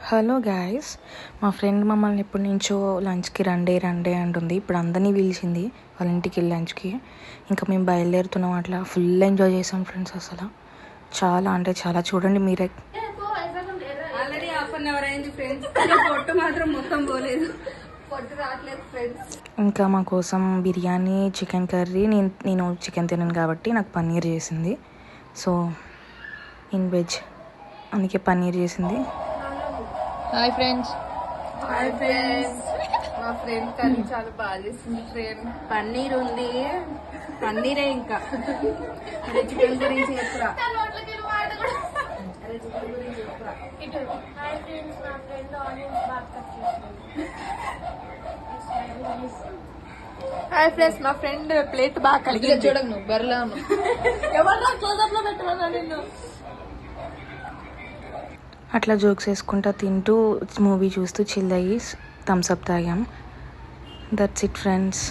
Hello guys, మా friend మమ్మల్ని ఎప్పటి నుంచో లంచ్కి రండి అంటుంది. ఇప్పుడు అందరినీ పిలిచింది వాళ్ళ ఇంటికి వెళ్ళి లంచ్కి. ఇంకా మేము బయలుదేరుతున్నాం. అట్లా ఫుల్ ఎంజాయ్ చేసాం ఫ్రెండ్స్. అసలు చాలా అంటే చాలా. చూడండి మీరే. ఆల్రెడీ హాఫ్ అన్ అవర్ అయింది ఫ్రెండ్స్. పొట్టు మాత్రం మొత్తం పోలేదు, పొట్టు రావట్లేదు ఫ్రెండ్స్. ఇంకా మా కోసం బిర్యానీ, చికెన్ కర్రీ. నేను చికెన్ తినను కాబట్టి నాకు పన్నీర్ చేసింది. సో ఇన్ వెజ్, అందుకే పన్నీర్ చేసింది. Hi friends. Hi friends. మా ఫ్రెండ్ కర్రీ చాలా బాగా చేసింది ఫ్రెండ్. పన్నీర్ ఉంది, పన్నీరే. ఇంకా అదే చికెన్ గురించి చెప్పురా. హాయ్ ఫ్రెండ్స్, మా ఫ్రెండ్ ప్లేట్ బాగా కలిగి చూడకు. నువ్వు బర్లా ఎవరన్నా క్లోజప్ లో పెట్టమన్నా నిన్ను. అట్లా జోక్స్ వేసుకుంటా తింటూ మూవీ చూస్తూ చిల్ అయ్యి థమ్స్ అప్ తాగాం. That's it friends.